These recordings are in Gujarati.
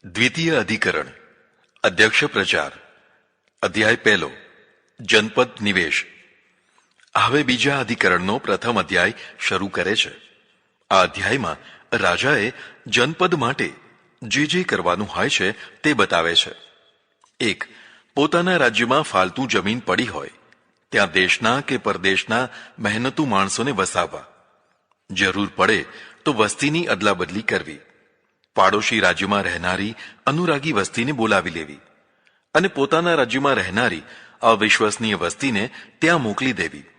દ્વિતીય અધિકરણ અધ્યક્ષ પ્રચાર અધ્યાય પહેલો જનપદ નિવેશ. હવે બીજા અધિકરણનો પ્રથમ અધ્યાય શરૂ કરે છે. આ અધ્યાયમાં રાજાએ જનપદ માટે જે કરવાનું હોય છે તે બતાવે છે. 1. પોતાના રાજ્યમાં ફાલતુ જમીન પડી હોય ત્યાં દેશના કે પરદેશના મહેનતુ માણસોને વસાવવા. જરૂર પડે તો વસ્તીની અદલાબદલી કરવી. પાડોશી રાજ્યમાં રહેનારી અનુરાગી વસ્તીને બોલાવી લેવી અને પોતાના રાજ્યમાં રહેનારી અવિશ્વસનીય વસ્તીને ત્યાં મોકલી દેવી.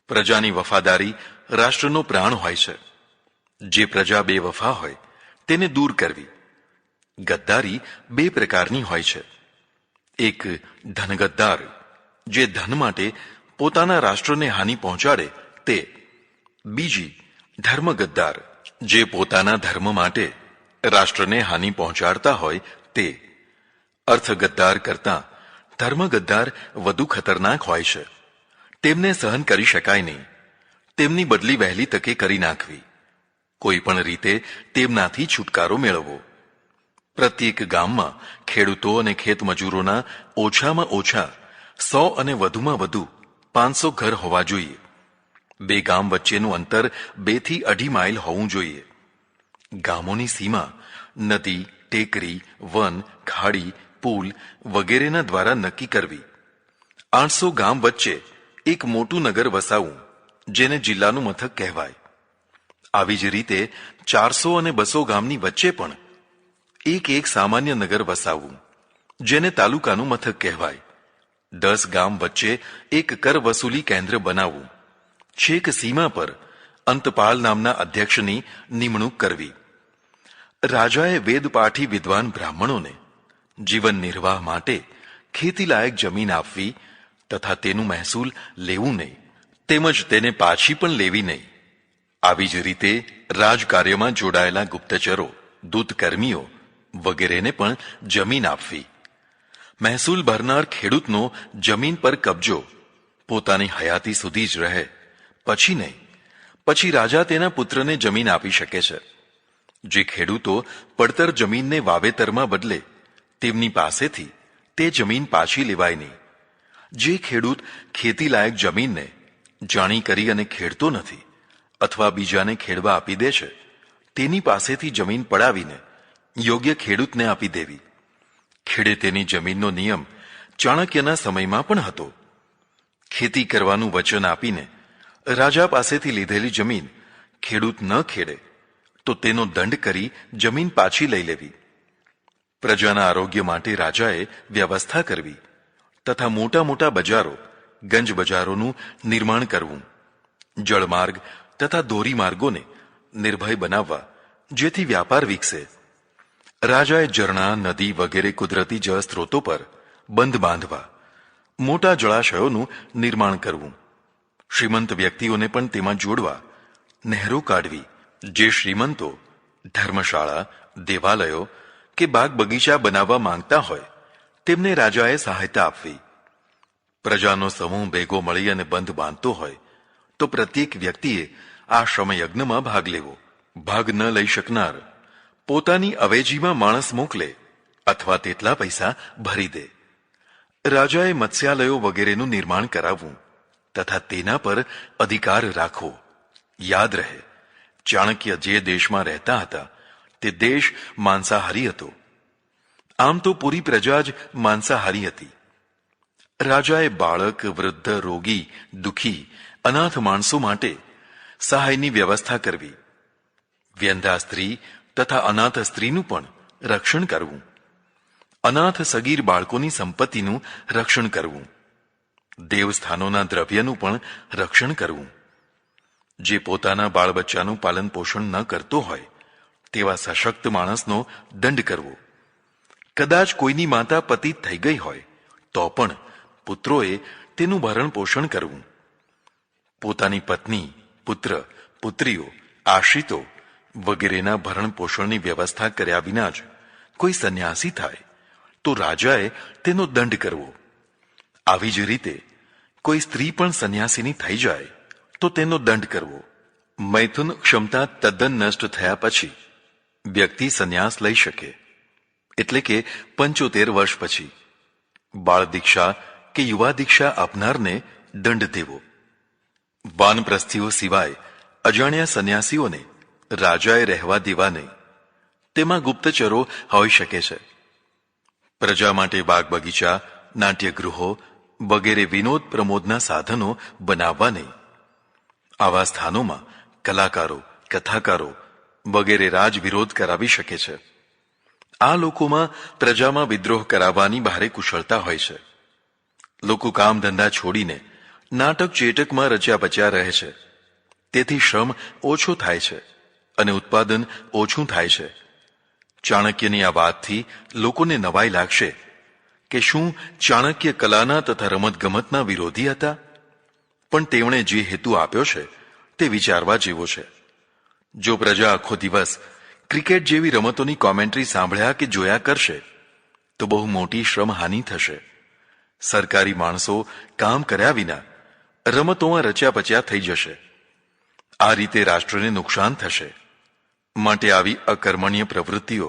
પ્રજાની વફાદારી રાષ્ટ્રનો પ્રાણ હોય છે. જે પ્રજા બેવફા હોય તેને દૂર કરવી. ગદ્દારી બે પ્રકારની હોય છે. એક ધનગદ્દાર, જે ધન માટે પોતાના રાષ્ટ્રને હાનિ પહોંચાડે તે. બીજી ધર્મગદ્દાર, જે પોતાના ધર્મ માટે રાષ્ટ્રને હાનિ પહોંચાડતા હોય તે. અર્થગદ્દાર કરતાં ધર્મગદ્દાર વધુ ખતરનાક હોય છે. તેમને સહન કરી શકાય નહીં. તેમની બદલી વહેલી તકે કરી નાખવી. કોઈ પણ રીતે તેમનાથી છુટકારો મેળવવો. પ્રત્યેક ગામમાં ખેડૂતો અને ખેતમજૂરોના ઓછામાં ઓછા 100 અને વધુમાં વધુ 500 ઘર હોવા જોઈએ. બે ગામ વચ્ચેનું અંતર 2 થી 2.5 માઇલ હોવું જોઈએ. ગામોની સીમા નદી, ટેકરી, વન, ખાડી, પુલ વગેરેના દ્વારા નક્કી કરવી. 800 ગામ વચ્ચે એક મોટું નગર વસાવવું, જેને જિલ્લાનું મથક કહેવાય. આવી જ રીતે 400 અને 200 ગામની વચ્ચે પણ એક સામાન્ય નગર વસાવવું, જેને તાલુકાનું મથક કહેવાય. 10 ગામ વચ્ચે એક કર વસૂલી કેન્દ્ર બનાવવું. છેક સીમા પર અંતપાલ નામના અધ્યક્ષની નિમણૂક કરવી. રાજાએ વેદપાઠી વિદ્વાન બ્રાહ્મણોને જીવન નિર્વાહ માટે ખેતીલાયક જમીન આપવી તથા તેનું મહેસૂલ લેવું નહીં, તેમજ તેને પાછી પણ લેવી નહીં. આવી જ રીતે રાજકાર્યમાં જોડાયેલા ગુપ્તચરો, દૂતકર્મીઓ વગેરેને પણ જમીન આપવી. મહેસૂલ ભરનાર ખેડૂતનો જમીન પર કબજો પોતાની હયાતી સુધી જ રહે, પછી નહીં. પછી રાજા તેના પુત્રને જમીન આપી શકે છે. જે ખેડૂતો પડતર જમીનને વાવેતરમાં બદલે તેમની પાસેથી તે જમીન પાછી લેવાય નહીં. જે ખેડૂત ખેતીલાયક જમીનને જાણી કરી અને ખેડતો નથી અથવા બીજાને ખેડવા આપી દે છે, તેની પાસેથી જમીન પડાવીને યોગ્ય ખેડૂતને આપી દેવી. ખેડે તેની જમીનનો નિયમ ચાણક્યના સમયમાં પણ હતો. ખેતી કરવાનું વચન આપીને રાજા પાસેથી લીધેલી જમીન ખેડૂત ન ખેડે તો તેનો દંડ કરી જમીન પાછી લઈ લેવી. પ્રજાના આરોગ્ય માટે રાજાએ વ્યવસ્થા કરવી તથા મોટા મોટા બજારો, ગંજ બજારોનું નિર્માણ કરવું. જળમાર્ગ તથા ધોરીમાર્ગોને નિર્ભય બનાવવા, જેથી વ્યાપાર વિકસે. રાજાએ ઝરણા, નદી વગેરે કુદરતી જળ સ્ત્રોતો પર બંધ બાંધવા. મોટા જળાશયોનું નિર્માણ કરવું. શ્રીમંત વ્યક્તિઓને પણ તેમાં જોડવા. નહેરો કાઢવી. જે શ્રીમંતો ધર્મશાળા, દેવાલયો કે બાગ બગીચા બનાવવા માંગતા હોય તેમને રાજાએ સહાયતા આપવી. પ્રજાનો સમૂહ ભેગો મળી અને બંધ બાંધતો હોય તો પ્રત્યેક વ્યક્તિએ આ શ્રમયજ્ઞમાં ભાગ લેવો. ભાગ ન લઈ શકનાર પોતાની અવેજીમાં માણસ મોકલે અથવા તેટલા પૈસા ભરી દે. રાજાએ મત્સ્યાલયો વગેરેનું નિર્માણ કરાવવું તથા તેના પર અધિકાર રાખવો. યાદ રહે, ચાણક્ય જે દેશમાં રહેતા હતા તે દેશ માંસાહારી હતો. આમ તો પૂરી પ્રજા જ માંસાહારી હતી. રાજાએ બાળક, વૃદ્ધ, રોગી, દુઃખી, અનાથ માણસો માટે સહાયની વ્યવસ્થા કરવી. વ્યંધા સ્ત્રી તથા અનાથ સ્ત્રીનું પણ રક્ષણ કરવું. અનાથ સગીર બાળકોની સંપત્તિનું રક્ષણ કરવું. દેવસ્થાનોના દ્રવ્યનું પણ રક્ષણ કરવું. જે પોતાના બાળ બચ્ચાનું પાલન પોષણ ન કરતો હોય તેવા સશક્ત માણસનો દંડ કરવો. કદાચ કોઈની માતા પતિત થઈ ગઈ હોય તો પણ પુત્રોએ તેનું ભરણ પોષણ કરવું. પોતાની પત્ની, પુત્ર, પુત્રીઓ, આશ્રિતો વગેરેના ભરણ પોષણની વ્યવસ્થા કર્યા વિના જ કોઈ સંન્યાસી થાય તો રાજાએ તેનો દંડ કરવો. આવી જ રીતે કોઈ સ્ત્રી પણ સંન્યાસીની થઈ જાય તો તેનો દંડ કરવો. મૈથુન ક્ષમતા તદ્દન નષ્ટ થયા પછી વ્યક્તિ સંન્યાસ લઈ શકે. એટલે કે 75 વર્ષ પછી બાળ દીક્ષા કે યુવા દીક્ષા આપનારને દંડ દેવો. વાનપ્રસ્થીઓ સિવાય અજાણ્યા સંન્યાસીઓને રાજાએ રહેવા દેવા નહીં. તેમાં ગુપ્તચરો હોઈ શકે છે. પ્રજા માટે બાગ બગીચા, નાટ્યગૃહો વગેરે વિનોદ પ્રમોદના સાધનો બનાવવા નહીં. આવા સ્થાનોમાં કલાકારો, કથાકારો વગેરે રાજ વિરોધ કરાવી શકે છે. આ લોકોમાં પ્રજામાં વિદ્રોહ કરાવવાની ભારે કુશળતા હોય છે. લોકો કામ ધંધા છોડીને નાટક ચેટકમાં રચ્યા પચ્યા રહે છે. તેથી શ્રમ ઓછો થાય છે અને ઉત્પાદન ઓછું થાય છે. ચાણક્યની આ વાતથી લોકોને નવાઈ લાગશે કે શું ચાણક્ય કલાના તથા રમતગમતના વિરોધી હતા? પણ તેમણે જે હેતુ આપ્યો છે તે વિચારવા જેવો છે. જો પ્રજા આખો દિવસ ક્રિકેટ જેવી રમતોની કોમેન્ટ્રી સાંભળ્યા કે જોયા કરશે તો બહુ મોટી શ્રમહાનિ થશે. સરકારી માણસો કામ કર્યા વિના રમતોમાં રચ્યા પચ્યા થઈ જશે. આ રીતે રાષ્ટ્રને નુકસાન થશે. માટે આવી અકર્મણ્ય પ્રવૃત્તિઓ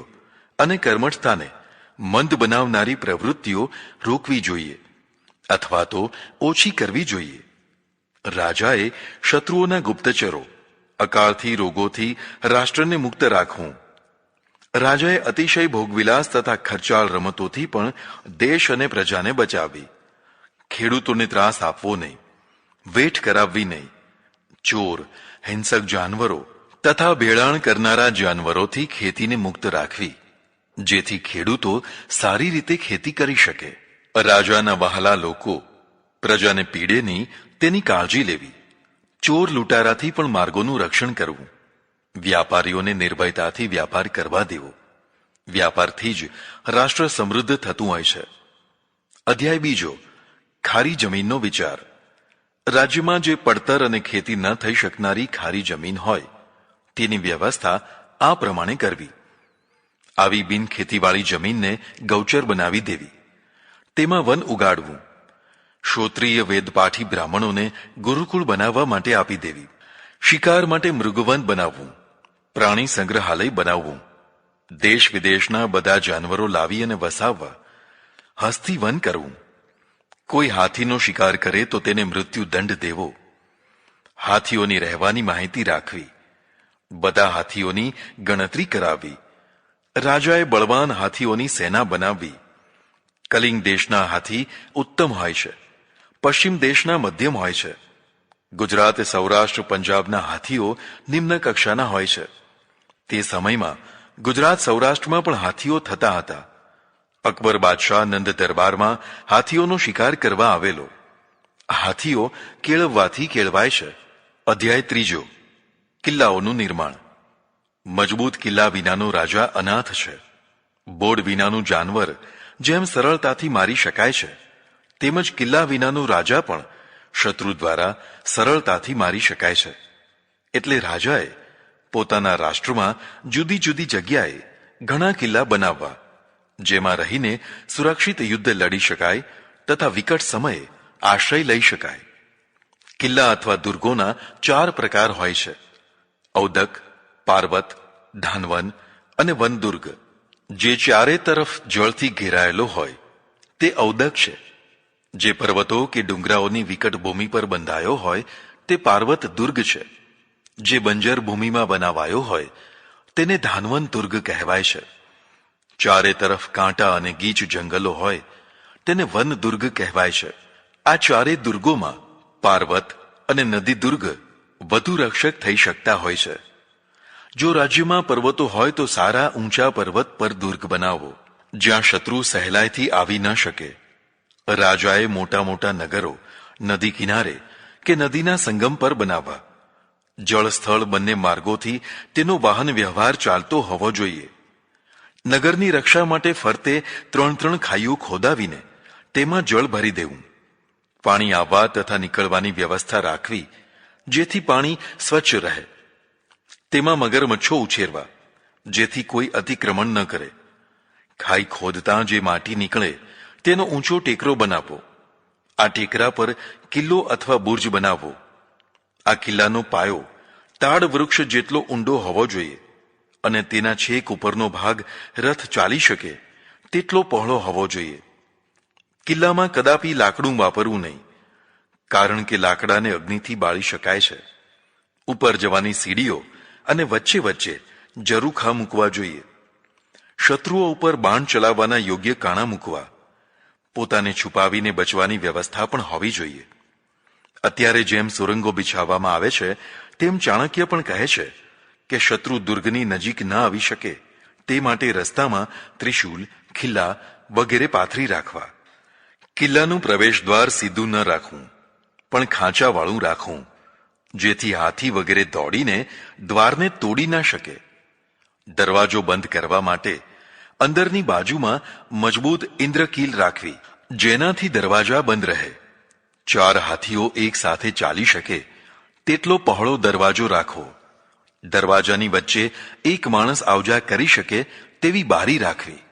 અને કર્મઠતાને મંદ બનાવનારી પ્રવૃત્તિઓ રોકવી જોઈએ અથવા તો ઓછી કરવી જોઈએ. રાજાએ શત્રુઓના ગુપ્તચરો, અકાળથી રોગોથી રાષ્ટ્રને મુક્ત રાખવું. રાજાએ અતિશય ભોગવિલાસ તથા ખર્ચાળ રમતોથી પણ દેશ અને પ્રજાને બચાવવી. ખેડૂતોને ત્રાસ આપવો નહીં, વેઠ કરાવવી નહીં. ચોર, હિંસક જાનવરો તથા ભેળાણ કરનારા જાનવરોથી ખેતીને મુક્ત રાખવી, જેથી ખેડૂતો સારી રીતે ખેતી કરી શકે. રાજાના વહાલા લોકો પ્રજાને પીડે નહીં તેની કાળજી લેવી. ચોર લૂંટારાથી પણ માર્ગોનું રક્ષણ કરવું. વ્યાપારીઓને નિર્ભયતાથી વ્યાપાર કરવા દેવો. વ્યાપારથી જ રાષ્ટ્ર સમૃદ્ધ થતું હોય છે. અધ્યાય બીજો, ખારી જમીનનો વિચાર. રાજ્યમાં જે પડતર અને ખેતી ન થઈ શકનારી ખારી જમીન હોય તેની વ્યવસ્થા આ પ્રમાણે કરવી. આવી બિન ખેતીવાળી જમીનને ગૌચર બનાવી દેવી. તેમાં વન ઉગાડવું. શ્રોત્રિય વેદપાઠી બ્રાહ્મણોને ગુરુકુળ બનાવવા માટે આપી દેવી. શિકાર માટે મૃગવન બનાવવું. પ્રાણી સંગ્રહાલય બનાવવું. દેશ વિદેશના બધા જાનવરો લાવી અને વસાવવા. હસ્તી વન કરવું. કોઈ હાથીનો શિકાર કરે તો તેને મૃત્યુ દંડ દેવો. હાથીઓની રહેવાની માહિતી રાખવી. બધા હાથીઓની ગણતરી કરાવવી. રાજાએ બળવાન હાથીઓની સેના બનાવવી. કલિંગ દેશના હાથી ઉત્તમ હોય છે. પશ્ચિમ દેશના મધ્યમ હોય છે. ગુજરાત, સૌરાષ્ટ્ર, પંજાબના હાથીઓ નિમ્ન કક્ષાના હોય છે. તે સમયમાં ગુજરાત સૌરાષ્ટ્રમાં પણ હાથીઓ થતા હતા. અકબર બાદશાહ નંદ દરબારમાં હાથીઓનો શિકાર કરવા આવેલો. હાથીઓ કેળવવાથી કેળવાય છે. અધ્યાય ત્રીજો, કિલ્લાઓનું નિર્માણ. મજબૂત કિલ્લા વિનાનો રાજા અનાથ છે. બોર્ડ વિનાનું જાનવર જેમ સરળતાથી મારી શકાય છે તેમજ કિલ્લા વિનાનો રાજા પણ શત્રુ દ્વારા સરળતાથી મારી શકાય છે. એટલે રાજાએ પોતાના રાષ્ટ્રમાં જુદી જુદી જગ્યાએ ઘણા કિલ્લા બનાવવા, જેમાં રહીને સુરક્ષિત યુદ્ધ લડી શકાય તથા વિકટ સમયે આશ્રય લઈ શકાય. કિલ્લા અથવા દુર્ગોના 4 પ્રકાર હોય છે: ઔદક, પાર્વત, ધાનવન અને વનદુર્ગ. જે ચારે તરફ જળથી ઘેરાયેલો હોય તે ઔદક છે. જે પર્વતો કે ડુંગરાઓની વિકટ ભૂમિ પર બંધાયો હોય તે પાર્વત દુર્ગ છે. જે બંજર ભૂમિમાં બનાવાયો હોય તેને ધાનવન દુર્ગ કહેવાય છે. ચારે તરફ કાંટા અને ગીચ જંગલો હોય તેને વન દુર્ગ કહેવાય છે. આ ચારે દુર્ગોમાં પાર્વત અને નદી દુર્ગ વધુ રક્ષક થઈ શકતા હોય છે. જો રાજ્યમાં પર્વતો હોય તો સારા ઊંચા પર્વત પર દુર્ગ બનાવો, જ્યાં શત્રુ સહેલાઈથી આવી ન શકે. રાજાએ મોટા મોટા નગરો નદી કિનારે કે નદીના સંગમ પર બનાવવા. જળ સ્થળ બંને માર્ગોથી તેનો વાહન વ્યવહાર ચાલતો હોવો જોઈએ. નગરની રક્ષા માટે ફરતે 3 ખાઈઓ ખોદાવીને તેમાં જળ ભરી દેવું. પાણી આવવા તથા નીકળવાની વ્યવસ્થા રાખવી, જેથી પાણી સ્વચ્છ રહે. તેમાં મગરમચ્છો ઉછેરવા, જેથી કોઈ અતિક્રમણ ન કરે. ખાઈ ખોદતા જે માટી નીકળે તેનો ઊંચો ટેકરો બનાવવો. આ ટેકરા પર કિલ્લો અથવા બુર્જ બનાવવો. આ કિલ્લાનો પાયો તાડ વૃક્ષ જેટલો ઊંડો હોવો જોઈએ અને તેના છેક ઉપરનો ભાગ રથ ચાલી શકે તેટલો પહોળો હોવો જોઈએ. કિલ્લામાં કદાપી લાકડું વાપરવું નહીં, કારણ કે લાકડાને અગ્નિથી બાળી શકાય છે. ઉપર જવાની સીડીઓ અને વચ્ચે વચ્ચે ઝરૂખા મૂકવા જોઈએ. શત્રુઓ ઉપર બાણ ચલાવવાના યોગ્ય કાણા મૂકવા, પોતાને છુપાવીને બચવાની વ્યવસ્થા પણ હોવી જોઈએ. અત્યારે જેમ સુરંગો બિછાવવામાં આવે છે, તેમ ચાણક્ય પણ કહે છે કે શત્રુ દુર્ગની નજીક ન આવી શકે તે માટે રસ્તામાં ત્રિશૂલ, ખિલ્લા વગેરે પાથરી રાખવા. કિલ્લાનું પ્રવેશદ્વાર સીધું ન રાખવું, પણ ખાંચાવાળું રાખવું, જેથી હાથી વગેરે દોડીને દ્વારને તોડી ના શકે. દરવાજો બંધ કરવા માટે અંદરની બાજુમાં મજબૂત ઇન્દ્રકીલ રાખવી, જેનાથી દરવાજા બંધ રહે. 4 હાથીઓ એક સાથે ચાલી શકે તેટલો પહોળો દરવાજો રાખવો. દરવાજાની વચ્ચે એક માણસ આવજા કરી શકે તેવી બારી રાખવી.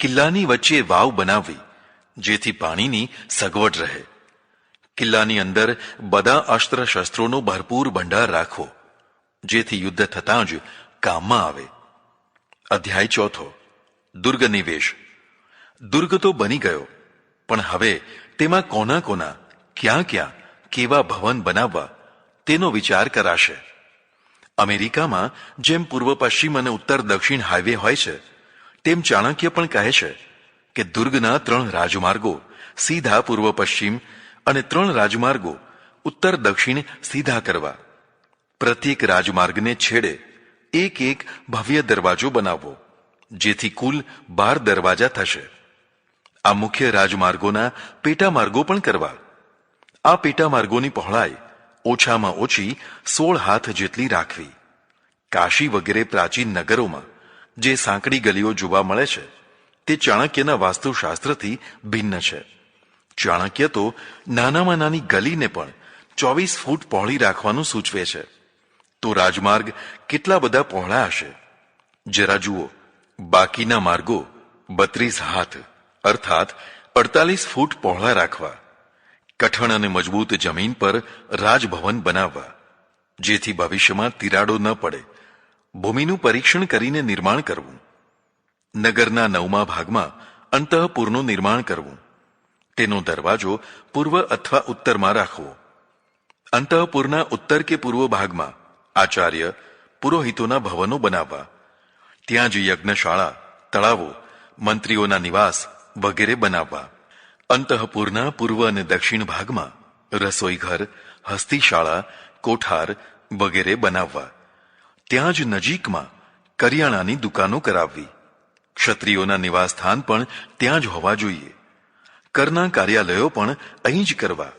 કિલ્લાની વચ્ચે વાવ બનાવવી, જેથી પાણીની સગવડ રહે. કિલ્લાની અંદર બધા અસ્ત્ર શસ્ત્રોનો ભરપૂર ભંડાર રાખવો, જેથી યુદ્ધ થતાં જ કામમાં આવે. અધ્યાય 4. દુર્ગ નિવેશ. દુર્ગ તો બની ગયો, પણ હવે તેમાં કોના કોના, ક્યાં ક્યાં, કેવા ભવન બનાવવા તેનો વિચાર કરાશે. અમેરિકામાં જેમ પૂર્વ પશ્ચિમ અને ઉત્તર દક્ષિણ હાઈવે હોય છે, તેમ ચાણક્ય પણ કહે છે કે દુર્ગના 3 રાજમાર્ગો સીધા પૂર્વ પશ્ચિમ અને 3 રાજમાર્ગો ઉત્તર દક્ષિણ સીધા કરવા. પ્રત્યેક રાજમાર્ગને છેડે એક એક ભવ્ય દરવાજો બનાવવો, જેથી કુલ 12 દરવાજા થશે. આ મુખ્ય રાજમાર્ગોના પેટા માર્ગો પણ કરવા. આ પેટા માર્ગોની પહોળાઈ ઓછામાં ઓછી 16 હાથ જેટલી રાખવી. કાશી વગેરે પ્રાચીન નગરોમાં જે સાંકડી ગલીઓ જોવા મળે છે, તે ચાણક્યના વાસ્તુશાસ્ત્રથી ભિન્ન છે. ચાણક્ય તો નાનામાં નાની ગલીને પણ 24 ફૂટ પહોળી રાખવાનું સૂચવે છે. તો રાજમાર્ગ કેટલા બધા પહોળા હશે જરા જુઓ. બાકીના માર્ગો 32 હાથ અર્થાત 48 ફૂટ પહોળા રાખવા. કઠણ અને મજબૂત જમીન પર રાજભવન બનાવવા, જેથી ભવિષ્યમાં તિરાડો ન પડે. ભૂમિનું પરીક્ષણ કરીને નિર્માણ કરવું. નગરના 9મા ભાગમાં અંતઃપુરનું નિર્માણ કરવું. તેનો દરવાજો પૂર્વ અથવા ઉત્તરમાં રાખવો. અંતઃપુરના ઉત્તર કે પૂર્વ ભાગમાં આચાર્ય, પુરોહિતોના ભવનો બનાવવા. ત્યાં જ યજ્ઞશાળા, તળાવો, મંત્રીઓના નિવાસ વગેરે બનાવવા. અંતઃપુરના પૂર્વ અને દક્ષિણ ભાગમાં રસોઈઘર, હસ્તીશાળા, કોઠાર વગેરે બનાવવા. ત્યાં જ નજીકમાં કરિયાણાની દુકાનો કરાવવી. ક્ષત્રિયોના નિવાસસ્થાન પણ ત્યાં જ હોવા જોઈએ. કરના કાર્યાલયો પણ અહીં જ કરવા.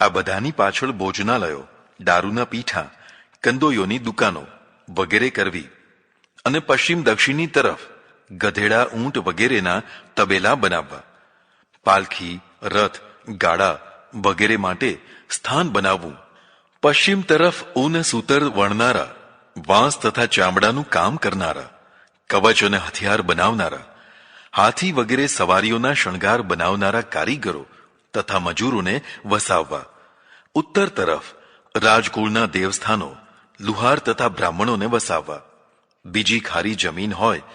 આ બધાની પાછળ ભોજનાલયો, દારૂના પીઠા, કંદોયોની દુકાનો વગેરે કરવી. અને પશ્ચિમ દક્ષિણની તરફ ગધેડા, ઊંટ વગેરેના તબેલા બનાવવા. પાલખી, રથ, ગાડા વગેરે માટે સ્થાન બનાવવું. પશ્ચિમ તરફ ઊન સૂતર વણનારા, વાંસ તથા ચામડાનું કામ કરનારા, કવચ અને હથિયાર બનાવનારા, હાથી વગેરે સવારીઓના શણગાર બનાવનારા કારીગરો તથા મજૂરોને વસાવવા. ઉત્તર તરફ રાજકુળના દેવસ્થાનો, લુહાર તથા બ્રાહ્મણોને વસાવવા. બીજી ખારી જમીન હોય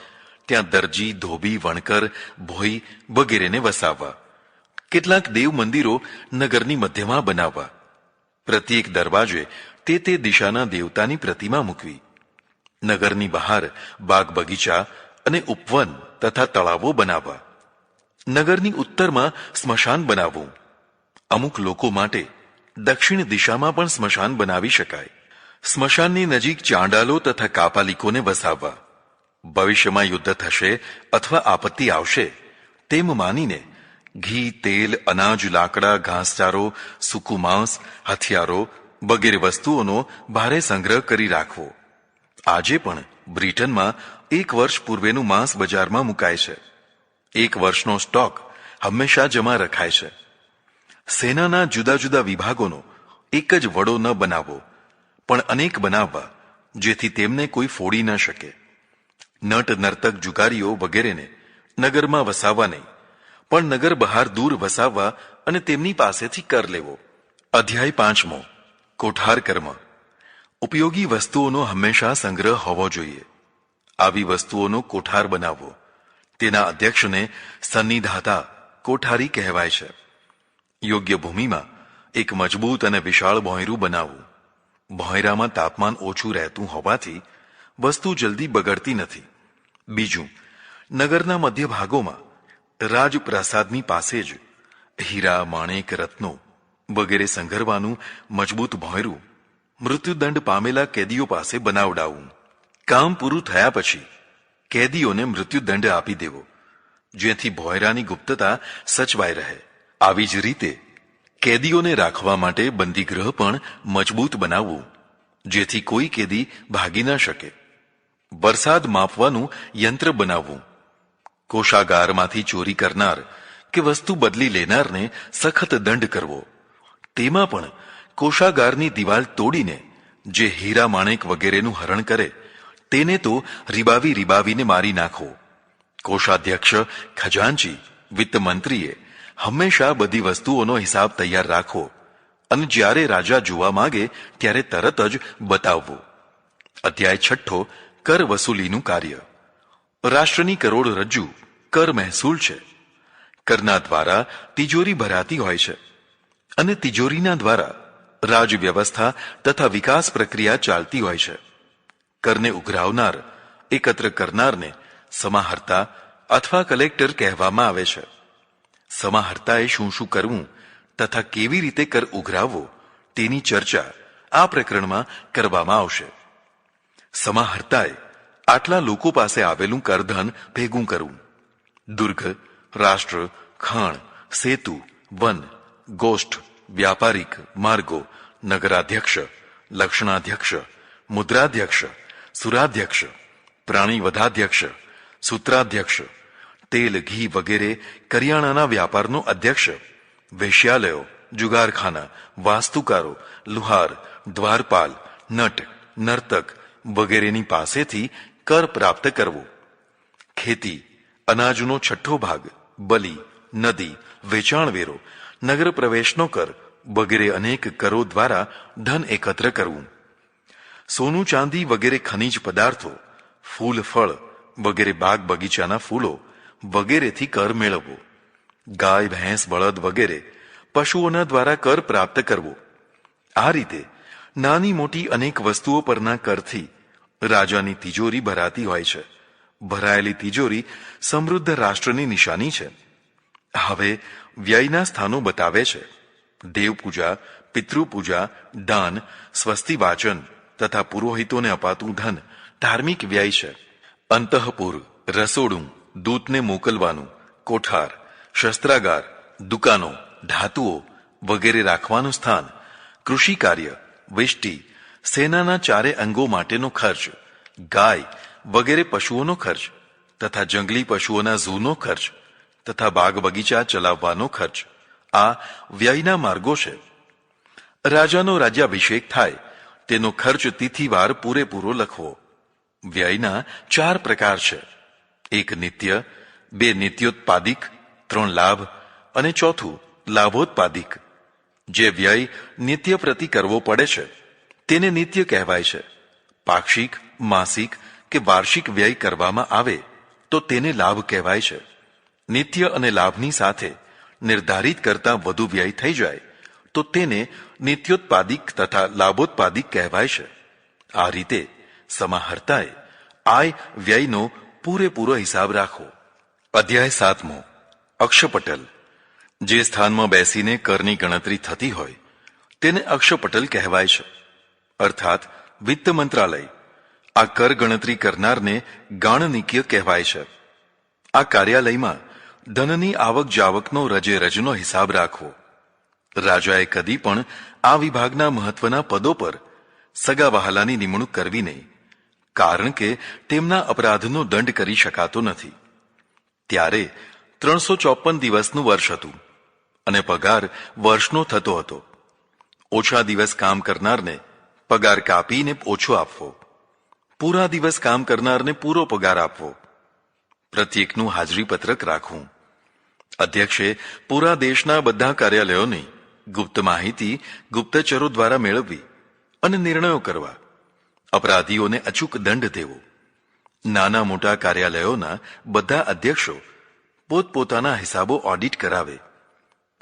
ત્યાં દરજી, ધોબી, વણકર, ભોઈ વગેરેને વસાવવા. કેટલાક દેવ મંદિરો નગરની મધ્યમાં બનાવવા. પ્રત્યેક દરવાજે તે દિશાના દેવતાની પ્રતિમા મૂકવી. નગરની બહાર બાગ બગીચા અને ઉપવન તથા તળાવો બનાવવા. નગરની ઉત્તરમાં સ્મશાન બનાવવું. અમુક લોકો માટે દક્ષિણ દિશામાં પણ સ્મશાન બનાવી શકાય. સ્મશાનની નજીક ચાંડાલો તથા કાપાલિકોને વસાવવા. ભવિષ્યમાં યુદ્ધ થશે અથવા આપત્તિ આવશે તેમ માનીને ઘી, તેલ, અનાજ, લાકડા, ઘાસચારો, સૂકું માંસ, હથિયારો વગેરે વસ્તુઓનો ભારે સંગ્રહ કરી રાખવો. આજે પણ બ્રિટનમાં 1 વર્ષ પૂર્વેનું માંસ બજારમાં મુકાય છે. 1 વર્ષનો સ્ટોક હંમેશા જમા રખાય છે. સેનાના જુદા જુદા વિભાગોનો એક જ વડો ન બનાવવો, પણ અનેક બનાવવા, જેથી તેમને કોઈ ફોડી ન શકે. નટ, નર્તક, જુગારીઓ વગેરેને નગરમાં વસાવવા નહીં, પણ નગર બહાર દૂર વસાવવા અને તેમની પાસેથી કર લેવો. અધ્યાય 5. કોઠાર કર્મ. ઉપયોગી વસ્તુઓનો હંમેશા સંગ્રહ હોવો જોઈએ. આવી વસ્તુઓનો કોઠાર બનાવવો. તેના અધ્યક્ષને સન્નિધાતા કોઠારી કહેવાય છે. યોગ્ય ભૂમિમાં એક મજબૂત અને વિશાળ ભોંયરું બનાવવું. ભોંયરામાં તાપમાન ઓછું રહેતું હોવાથી વસ્તુ જલ્દી બગડતી નથી. બીજું, નગરના મધ્ય ભાગોમાં રાજપ્રાસાદની પાસે જ હીરા, માણેક, રત્નો વગેરે સંઘરવાનું મજબૂત ભોંયરું મૃત્યુદંડ પામેલા કેદીઓ પાસે બનાવડાવવું. કામ પૂરું થયા પછી કેદીઓને મૃત્યુદંડ આપી દેવો, જેથી ભોંયરાની ગુપ્તતા સચવાઈ રહે. આવી જ રીતે કેદીઓને રાખવા માટે બંદીગૃહ પણ મજબૂત બનાવવું, જેથી કોઈ કેદી ભાગી ન શકે. વરસાદ માપવાનું યંત્ર બનાવવું. કોષાગારમાંથી ચોરી કરનાર કે વસ્તુ બદલી લેનારને સખત દંડ કરવો. તેમાં પણ કોષાગારની દિવાલ તોડીને જે હીરા, માણેક વગેરેનું હરણ કરે તેને તો રીબાવીને મારી નાખો. કોષાધ્યક્ષ, ખજાનચી, વિત્તમંત્રીએ હંમેશા બધી વસ્તુઓનો હિસાબ તૈયાર રાખવો અને જ્યારે રાજા જોવા માંગે ત્યારે તરત જ બતાવવો. અધ્યાય 6 કર વસૂલીનું કાર્ય. રાષ્ટ્રની કરોડરજ્જુ કર મહેસૂલ છે. કરના દ્વારા તિજોરી ભરાતી હોય છે અને તિજોરીના દ્વારા રાજ વ્યવસ્થા તથા વિકાસ પ્રક્રિયા ચાલતી હોય છે. કરને ઉઘરાવનાર, એકત્ર કરનારને સમાહર્તા અથવા કલેક્ટર કહેવામાં આવે છે. સમાહર્તાએ શું શું કરવું તથા કેવી રીતે કર ઉઘરાવવો તેની ચર્ચા આ પ્રકરણમાં કરવામાં આવશે. સમાહર્તાએ આટલા લોકો પાસે આવેલું કરધન ભેગું કરવું. દુર્ગ, રાષ્ટ્ર, ખાણ, સેતુ, વન, ગોષ્ઠ, વ્યાપારિક માર્ગો, નગરાધ્યક્ષ, લક્ષણાધ્યક્ષ, મુદ્રાધ્યક્ષ, સુરાધ્યક્ષ, પ્રાણી વધાધ્યક્ષ, સૂત્રાધ્યક્ષ, તેલ, ઘી વગેરે કરિયાણાના વ્યાપારનો અધ્યક્ષ, વેશ્યાલયો, જુગારખાના, વાસ્તુકારો, લુહાર, દ્વારપાલ, નટ, નર્તક વગેરેની પાસેથી કર પ્રાપ્ત કરવો. ખેતી, અનાજનો 6 ભાગ, બલી, નદી, વેચાણવેરો, નગર પ્રવેશનો કર વગેરે અનેક કરો દ્વારા ધન એકત્ર કરવું. સોનું, ચાંદી વગેરે ખનિજ પદાર્થો, ફૂલ, ફળ વગેરે બાગ બગીચાના ફૂલો વગેરેથી કર મેળવવો. ગાય, ભેંસ, બળદ વગેરે પશુઓના દ્વારા કર પ્રાપ્ત કરવો. આ રીતે નાની મોટી અનેક વસ્તુઓ પરના કરથી રાજાની તિજોરી ભરાતી હોય છે. ભરાયેલી તિજોરી સમૃદ્ધ રાષ્ટ્રની નિશાની છે. હવે વ્યયના સ્થાનો બતાવે છે. દેવપૂજા, પિતૃપૂજા, દાન, સ્વસ્તિ વાચન તથા પુરોહિતોને અપાતું ધન ધાર્મિક વ્યય છે. અંતઃપુર, રસોડું, દૂતને મોકલવાનું, કોઠાર, શસ્ત્રાગાર, દુકાનો, ધાતુઓ વગેરે રાખવાનું સ્થાન, કૃષિ કાર્ય, વિષ્ટિ, સેનાના ચારે અંગો માટેનો ખર્ચ, ગાય વગેરે પશુઓનો ખર્ચ તથા જંગલી પશુઓના ઝૂનો ખર્ચ તથા બાગ બગીચા ચલાવવાનો ખર્ચ આ વ્યયના માર્ગો છે. રાજાનો રાજ્યાભિષેક થાય તેનો ખર્ચ તિથિવાર પૂરેપૂરો લખવો. વ્યયના 4 પ્રકાર છે. 1 નિત્ય, 2 નિત્યોત્પાદિક, 3 લાભ અને 4 લાભોત્પાદિક. જે વ્યય નિત્ય પ્રતિ કરવો પડે છે તેને નિત્ય કહેવાય છે. પાક્ષિક, માસિક કે વાર્ષિક વ્યય કરવામાં આવે તો તેને લાભ કહેવાય છે. નિત્ય અને લાભની સાથે નિર્ધારિત કરતા વધુ વ્યય થઈ જાય તો તેને નિત્યોત્પાદિક તથા લાભોત્પાદિક કહેવાય છે. આ રીતે સમાહર્તાએ આય વ્યયનો પૂરેપૂરો હિસાબ રાખવો. અધ્યાય 7 અક્ષપટલ. જે સ્થાનમાં બેસીને કરની ગણતરી થતી હોય તેને અક્ષપટલ કહેવાય છે. અર્થાત વિત્ત મંત્રાલય. આ કર ગણતરી કરનારને ગાણનિક્ય કહેવાય છે. આ કાર્યાલયમાં ધનની આવક જાવકનો રજે રજનો હિસાબ રાખવો. રાજાએ કદી પણ આ વિભાગના મહત્વના પદો પર સગા વહાલાની નિમણૂક કરવી નહીં, કારણ કે તેમના અપરાધનો દંડ કરી શકાતો નથી. ત્યારે 354 દિવસનું વર્ષ હતું અને પગાર વર્ષનો થતો હતો. ઓછા દિવસ કામ કરનારને પગાર કાપીને ઓછો આપવો. પૂરા દિવસ કામ કરનારને પૂરો પગાર આપવો. પ્રત્યેકનું હાજરી પત્રક રાખવું. અધ્યક્ષે પૂરા દેશના બધા કાર્યાલયોની ગુપ્ત માહિતી ગુપ્તચરો દ્વારા મેળવવી અને નિર્ણયો કરવા. અપરાધીઓને અચૂક દંડ દેવો. નાના મોટા કાર્યાલયોના બધા અધ્યક્ષો પોતપોતાના હિસાબો ઓડિટ કરાવે.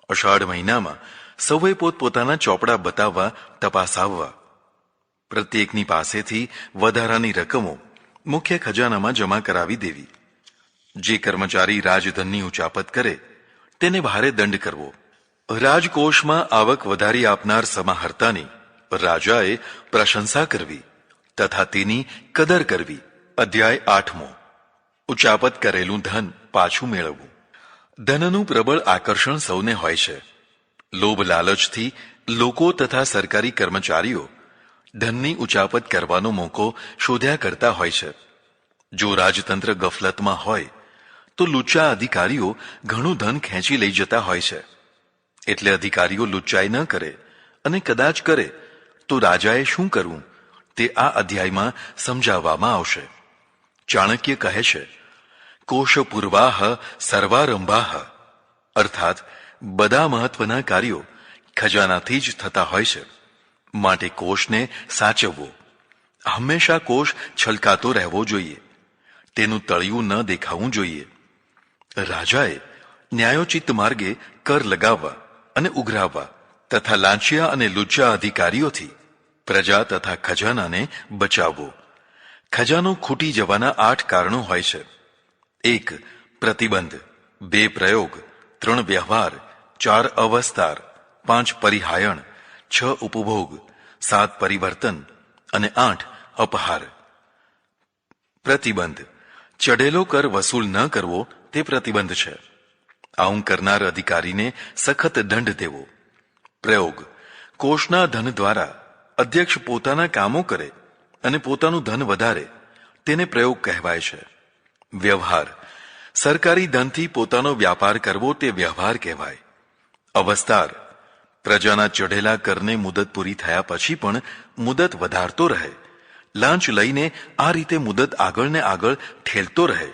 અષાઢ મહિનામાં સૌએ પોતપોતાના ચોપડા બતાવવા તપાસાવવા. પ્રત્યેકની પાસેથી વધારાની રકમો મુખ્ય ખજાનામાં જમા કરાવી દેવી. જે કર્મચારી રાજધનની ઉચાપત કરે તેને ભારે દંડ કરવો. રાજકોષમાં આવક વધારી આપનાર સમાહર્તાની રાજાએ પ્રશંસા કરવી તથા તેની કદર કરવી. અધ્યાય 8મો. ઉચાપત કરેલું ધન પાછું મેળવવું. ધનનું પ્રબળ આકર્ષણ સૌને હોય છે. લોભ લાલચથી લોકો તથા સરકારી કર્મચારીઓ ધનની ઉચાપત કરવાનો મોકો શોધ્યા કરતા હોય છે. જો રાજતંત્ર ગફલતમાં હોય તો લુચ્ચા અધિકારીઓ ઘણું ધન ખેંચી લઈ જતા હોય છે. એટલે અધિકારીઓ લુચ્ચાઈ ન કરે, અને કદાચ કરે તો રાજાએ શું કરવું તે આ અધ્યાયમાં સમજાવવામાં આવશે. ચાણક્ય કહે છે, કોશપૂર્વાહ સર્વારંભાહ, અર્થાત બધા મહત્વના કાર્યો ખજાનાથી જ થતા હોય છે. માટે કોષને સાચવવો. હંમેશા કોષ છલકાતો રહેવો જોઈએ. તેનું તળિયું ન દેખાવું જોઈએ. રાજાએ ન્યાયોચિત માર્ગે કર લગાવવા અને ઉઘરાવવા તથા લાંચિયા અને લુચ્ચા અધિકારીઓથી પ્રજા તથા ખજાનાને બચાવવો. ખજાનો ખૂટી જવાના 8 કારણો હોય છે. 1. પ્રતિબંધ. 2. પ્રયોગ. 3. વ્યવહાર. 4. અવસ્તાર. 5. પરિહાયણ. 6. ઉપભોગ. 7. પરિવર્તન. અને 8. અપહાર. પ્રતિબંધ. ચઢેલો કર વસૂલ ન કરવો તે પ્રતિબંધ છે. આવું કરનાર અધિકારીને સખત દંડ દેવો. પ્રયોગ. કોષના ધન દ્વારા અધ્યક્ષ પોતાના કામો કરે અને પોતાનું ધન વધારે તેને પ્રયોગ કહેવાય છે. વ્યવહાર. સરકારી ધનથી પોતાનો વ્યાપાર કરવો તે વ્યવહાર કહેવાય. અવસ્તાર. પ્રજાના ચઢેલા કરને મુદત પૂરી થયા પછી પણ મુદત વધારતો રહે, લાંચ લઈને આ રીતે મુદત આગળ ને આગળ ઠેલતો રહે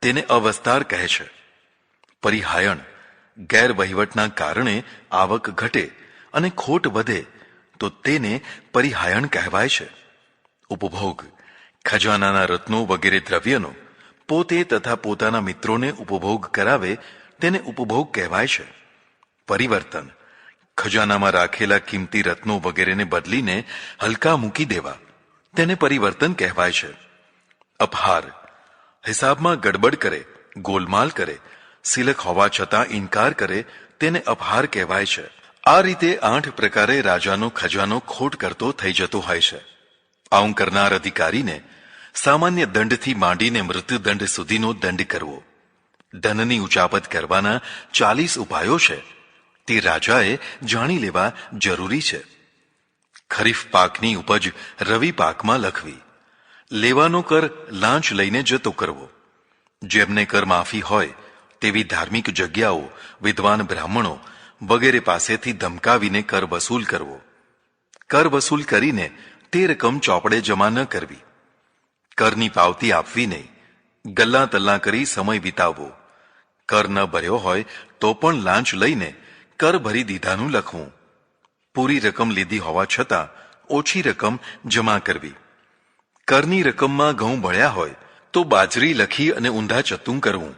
તેને અવસ્તાર કહે છે. પરિહાયણ. ગેરવહીવટના કારણે આવક ઘટે અને ખોટ વધે તો તેને પરિહાયણ કહેવાય છે. ઉપભોગ. ખજાનાના રત્નો વગેરે દ્રવ્યનો પોતે તથા પોતાના મિત્રોને ઉપભોગ કરાવે તેને ઉપભોગ કહેવાય છે. પરિવર્તન. ખજાનામાં રાખેલા કિંમતી રત્નો વગેરેને બદલીને હલકા મૂકી દેવા તેને પરિવર્તન કહેવાય છે. અપહાર. હિસાબમાં ગડબડ કરે, ગોલમાલ કરે, સિલક હોવા છતાં ઇનકાર કરે તેને અપહાર કહેવાય છે. આ રીતે 8 પ્રકારે રાજાનો ખજાનો ખોટ કરતો થઈ જતો હોય છે. આવું કરનાર અધિકારીને સામાન્ય દંડથી માંડીને મૃત્યુદંડ સુધીનો દંડ કરવો. ધનની ઉચાપત કરવાના 40 ઉપાયો છે તે રાજાએ જાણી લેવા જરૂરી છે. ખરીફ પાકની ઉપજ રવિ પાકમાં લખવી. લેવાનો કર લાંચ લઈને જતો કરવો. જેમને કર માફી હોય તેવી ધાર્મિક જગ્યાઓ, વિદ્વાન બ્રાહ્મણો વગેરે પાસેથી ધમકાવીને કર વસૂલ કરવો. કર વસૂલ કરીને તે રકમ ચોપડે જમા ન કરવી. કરની પાવતી આપવી નહીં. ગલ્લા તલ્લા કરી સમય વિતાવવો. કર ન ભર્યો હોય તો પણ લાંચ લઈને કર ભરી દીધાનું લખવું. પૂરી રકમ લીધી હોવા છતાં ઓછી રકમ જમા કરવી. કરની રકમમાં ઘઉં ભળ્યા હોય તો બાજરી લખી અને ઊંધા ચત્તું કરવું.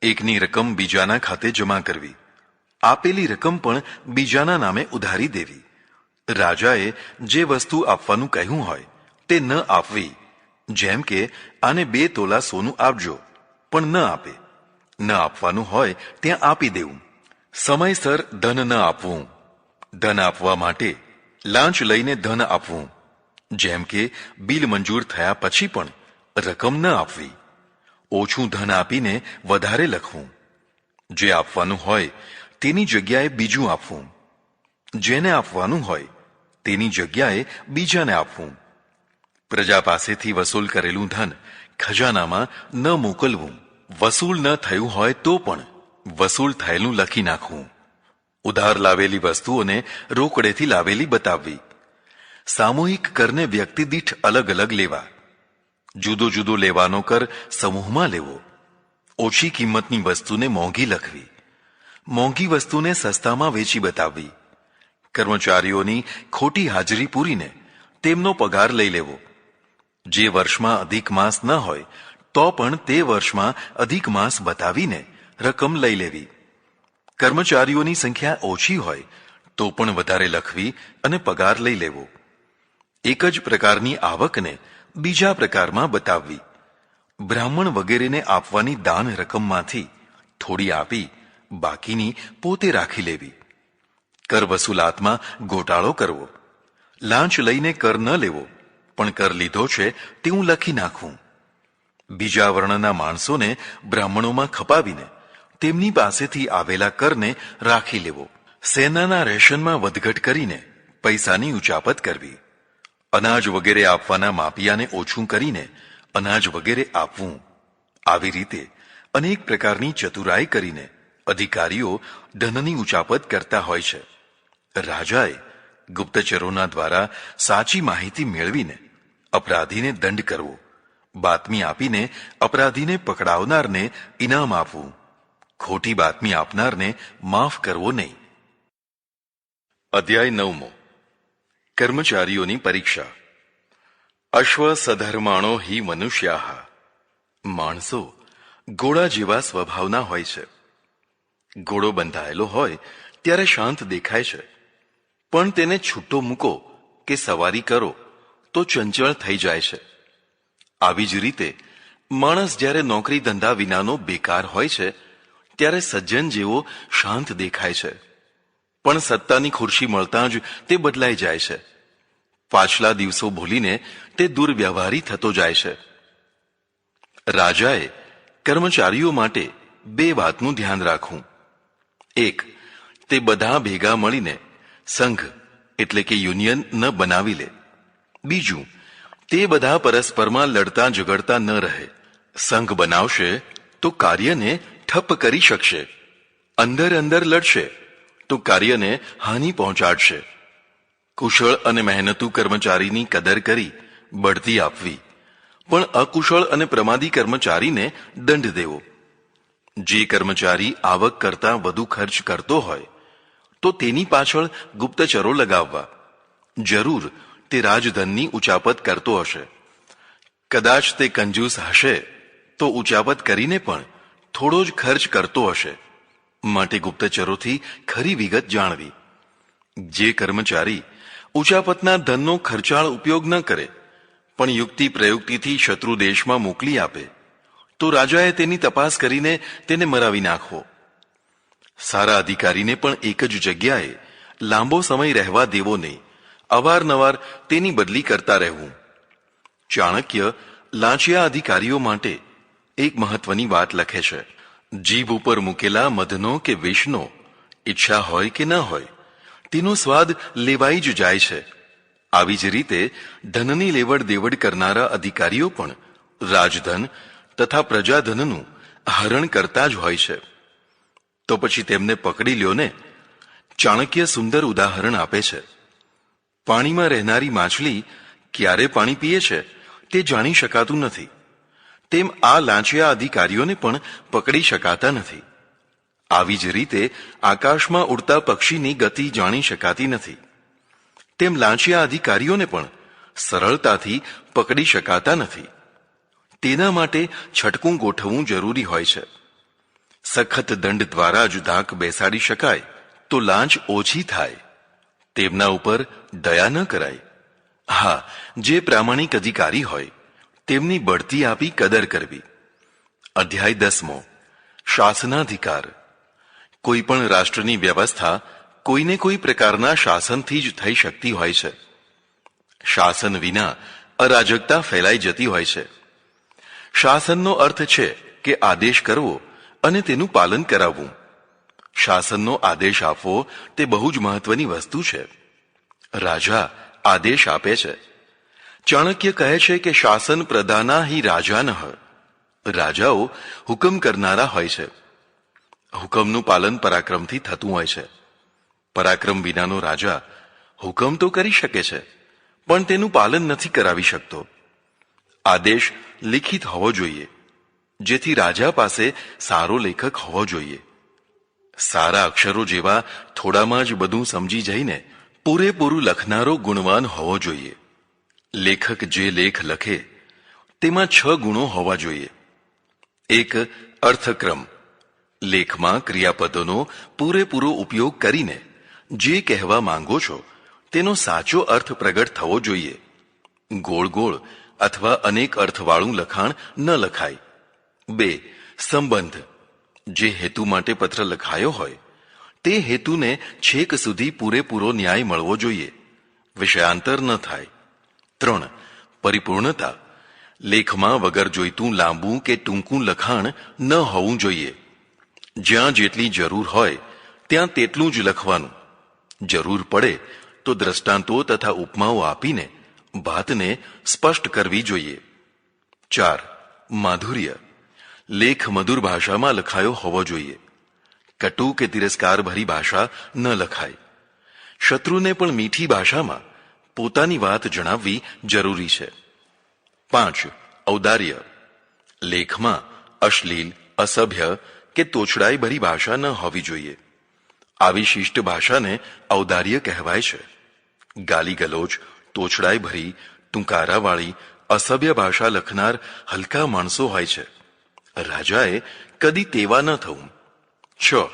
એકની રકમ બીજાના ખાતે જમા કરવી. આપેલી રકમ પણ બીજાના નામે ઉધારી દેવી. રાજાએ જે વસ્તુ આપવાનું કહ્યું હોય તે ન આપવી. જેમ કે આને 2 તોલા સોનું આપજો, પણ ન આપે. ન આપવાનું હોય ત્યાં આપી દેવું. સમયસર ધન ન આપવું. ધન આપવા માટે લાંચ લઈને ધન આપવું. જેમ કે બિલ મંજૂર થયા પછી પણ રકમ ન આપવી. ઓછું ધન આપીને વધારે લખવું. જે આપવાનું હોય તેની જગ્યાએ બીજું આપવું. જેને આપવાનું હોય તેની જગ્યાએ બીજાને આપવું. પ્રજા પાસેથી વસૂલ કરેલું ધન ખજાનામાં ન મોકલવું. વસૂલ ન થયું હોય તો પણ વસૂલ થયેલું લખી નાખવું. ઉધાર લાવેલી વસ્તુઓને રોકડેથી લાવેલી બતાવવી. સામૂહિક કરને વ્યક્તિ દીઠ અલગ અલગ લેવા. જુદો જુદો લેવાનો કર સમૂહમાં લેવો. ઓછી કિંમતની વસ્તુને મોંઘી લખવી. મોંઘી વસ્તુને સસ્તામાં વેચી બતાવવી. કર્મચારીઓની ખોટી હાજરી પૂરીને તેમનો પગાર લઈ લેવો. જે વર્ષમાં અધિક માસ ન હોય તો પણ તે વર્ષમાં અધિક માસ બતાવીને રકમ લઈ લેવી. કર્મચારીઓની સંખ્યા ઓછી હોય તો પણ વધારે લખવી અને પગાર લઈ લેવો. એક જ પ્રકારની આવકને બીજા પ્રકારમાં બતાવવી. બ્રાહ્મણ વગેરેને આપવાની દાન રકમમાંથી થોડી આપી બાકીની પોતે રાખી લેવી. કર વસૂલાતમાં ગોટાળો કરવો. લાંચ લઈને કર ન લેવો, પણ કર લીધો છે તેવું લખી નાખવું. બીજા વર્ણના માણસોને બ્રાહ્મણોમાં ખપાવીને તેમની પાસેથી આવેલા કરને રાખી લેવો. સેનાના રેશનમાં વધઘટ કરીને પૈસાની ઉચાપત કરવી. અનાજ વગેરે આપવાના માપિયાને ઓછું કરીને અનાજ વગેરે આપવું. આવી રીતે અનેક પ્રકારની ચતુરાઈ કરીને અધિકારીઓ ધનની ઉચાપત કરતા હોય છે. રાજાએ ગુપ્તચરોના દ્વારા સાચી માહિતી મેળવીને અપરાધીને દંડ કરવો. બાતમી આપીને અપરાધીને પકડાવનારને ઇનામ આપવું. ખોટી બાતમી આપનારને માફ કરવો નહીં. અધ્યાય 9. કર્મચારીઓની પરીક્ષા. અશ્વ સધર્માણો હિ મનુષ્યાઃ. માણસો ઘોડા જેવા સ્વભાવના હોય છે. ઘોડો બંધાયેલો હોય ત્યારે શાંત દેખાય છે, પણ તેને છૂટો મૂકો કે સવારી કરો તો ચંચળ થઈ જાય છે. આવી જ રીતે માણસ જ્યારે નોકરી ધંધા વિનાનો બેકાર હોય છે ત્યારે સજ્જન જેવો શાંત દેખાય છે, પણ સત્તાની ખુરશી મળતા જ તે બદલાઈ જાય છે. પાછલા દિવસો ભૂલીને તે દુર્વ્યવહારી થતો જાય છે. રાજાએ કર્મચારીઓ માટે 2 વાતનું ધ્યાન રાખવું. 1. તે બધા ભેગા મળીને સંઘ એટલે કે યુનિયન ન બનાવી લે. 2. તે બધા પરસ્પરમાં લડતા ઝઘડતા ન રહે. સંઘ બનાવશે તો કાર્યને ઠપ કરી શકશે. અંદર અંદર લડશે તો કાર્યને હાનિ પહોંચાડશે. કુશળ અને મહેનતુ કર્મચારીની કદર કરી બઢતી આપવી, પણ અકુશળ અને પ્રમાદી કર્મચારીને દંડ દેવો. જે કર્મચારી આવક કરતાં વધુ ખર્ચ કરતો હોય તો તેની પાછળ ગુપ્તચરો લગાવવા. જરૂર તે રાજધનની ઉચાપત કરતો હશે. કદાચ તે કંજૂસ હશે તો ઉચાપત કરીને પણ થોડો જ ખર્ચ કરતો હશે. માટે ગુપ્તચરોથી ખરી વિગત જાણવી. જે કર્મચારી ઉચાપતના ધનનો ખર્ચાળ ઉપયોગ ન કરે પણ યુક્તિ પ્રયુક્તિથી શત્રુ દેશમાં મોકલી આપે તો રાજાએ તેની તપાસ કરીને તેને મરાવી નાખવો. સારા અધિકારીને પણ એક જ જગ્યાએ લાંબો સમય રહેવા દેવો નહીં. અવારનવાર તેની બદલી કરતા રહેવું. ચાણક્ય લાંચિયા અધિકારીઓ માટે એક મહત્વની વાત લખે છે. જીભ ઉપર મૂકેલા મધનો કે વિષનો ઈચ્છા હોય કે ન હોય તેનો સ્વાદ લેવાઈ જ જાય છે. આવી જ રીતે ધનની લેવડ દેવડ કરનારા અધિકારીઓ પણ રાજધન તથા પ્રજાધનનું હરણ કરતા જ હોય છે. તો પછી તેમને પકડી લ્યો ને. ચાણક્ય સુંદર ઉદાહરણ આપે છે. પાણીમાં રહેનારી માછલી ક્યારે પાણી પીએ છે તે જાણી શકાતું નથી. તેમ આ લાંચિયા અધિકારીઓને પણ પકડી શકાતા નથી. આવી જ રીતે આકાશમાં ઉડતા પક્ષીની ગતિ જાણી શકાતી નથી. તેમ લાંચિયા અધિકારીઓને પણ સરળતાથી પકડી શકાતા નથી. તેના માટે છટકું ગોઠવવું જરૂરી હોય છે. સખત દંડ દ્વારા જ ધાક બેસાડી શકાય તો લાંચ ઓછી થાય. તેમના ઉપર દયા ન કરાય. હા, જે પ્રામાણિક અધિકારી હોય તેમની બઢતી આપી કદર કરવી. અધ્યાય 10. શાસનાધિકાર. કોઈ પણ રાષ્ટ્રની વ્યવસ્થા કોઈને કોઈ પ્રકારના શાસનથી જ થઈ શકતી હોય છે. શાસન વિના અરાજકતા ફેલાઈ જતી હોય છે. શાસનનો અર્થ છે કે આદેશ કરવો અને તેનું પાલન કરાવવું. શાસનનો આદેશ આપવો તે બહુ જ મહત્વની વસ્તુ છે. રાજા આદેશ આપે છે. ચાણક્ય કહે છે કે શાસન પ્રધાના હિ રાજાનઃ. રાજાઓ હુકમ કરનારા હોય છે. હુકમનું પાલન પરાક્રમથી થતું હોય છે. પરાક્રમ વિનાનો રાજા હુકમ તો કરી શકે છે પણ તેનું પાલન નથી કરાવી શકતો. આદેશ લિખિત હોવો જોઈએ, જેથી રાજા પાસે સારો લેખક હોવો જોઈએ. સારા અક્ષરો જેવા થોડામાં જ બધું સમજી જઈને પૂરેપૂરું લખનારો ગુણવાન હોવો જોઈએ. લેખક જે લેખ લખે તેમાં 6 ગુણો હોવા જોઈએ. 1. અર્થક્રમ. લેખમાં ક્રિયાપદોનો પૂરેપૂરો ઉપયોગ કરીને જે કહેવા માંગો છો તેનો સાચો અર્થ પ્રગટ થવો જોઈએ. ગોળ ગોળ અથવા અનેક અર્થવાળું લખાણ ન લખાય. 2. સંબંધ. જે હેતુ માટે પત્ર લખાયો હોય તે હેતુને છેક સુધી પૂરેપૂરો ન્યાય મળવો જોઈએ, વિષયાંતર ન થાય. 3. પરિપૂર્ણતા. લેખમાં વગર જોઈતું લાંબુ કે ટૂંકું લખાણ ન હોવું જોઈએ. જ્યાં જેટલી જરૂર હોય ત્યાં તેટલું જ લખવાનું. જરૂર પડે તો દ્રષ્ટાંતો તથા ઉપમાઓ આપીને વાતને સ્પષ્ટ કરવી જોઈએ. 4. માધુર્ય. લેખ મધુર ભાષામાં લખાયો હોવો જોઈએ. કટુ કે તિરસ્કાર ભરી ભાષા ન લખાય. શત્રુને પણ મીઠી ભાષામાં પોતાની વાત જણાવવી જરૂરી છે. 5. ઔદાર્ય. લેખમાં અશ્લીલ, અસભ્ય કે તોછડાઈ ભરી ભાષા ન હોવી જોઈએ. આવી શિષ્ટ ભાષાને ઔદાર્ય કહેવાય છે. ગાલી ગલોચ, તોછડાઈ ભરી, ટૂંકારાવાળી, અસભ્ય ભાષા લખનાર હલકા માણસો હોય છે. રાજાએ કદી તેવા ન થવું. 6.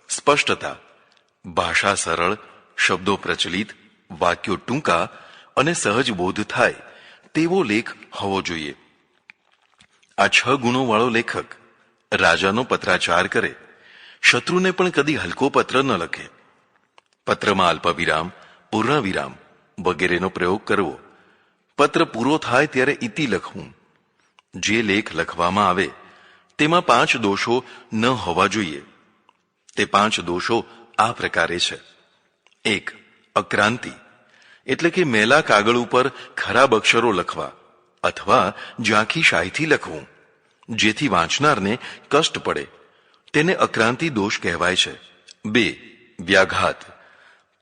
સ્પષ્ટતા. ભાષા સરળ, શબ્દો પ્રચલિત, વાક્યો ટૂંકા અને સહજ બોધ થાય તેવો લેખ હોવો જોઈએ. આ 6 ગુણોવાળો લેખક રાજાનો પત્રાચાર કરે, શત્રુને પણ કદી હલકો પત્ર ન લખે. પત્રમાં અલ્પવિરામ, પૂર્ણવિરામ વગેરેનો પ્રયોગ કરવો. પત્ર પૂરો થાય ત્યારે ઇતિ લખવું. જે લેખ લખવામાં આવે તેમાં 5 દોષો ન હોવા જોઈએ. તે 5 દોષો આ પ્રકારે છે. 1. અક્રાંતિ, એટલે કે મેલા કાગળ ઉપર ખરાબ અક્ષરો લખવા અથવા ઝાંખી શાહીથી લખવું, જેથી વાંચનારને કષ્ટ પડે, તેને અક્રાંતિ દોષ કહેવાય છે. 2. વ્યાઘાત.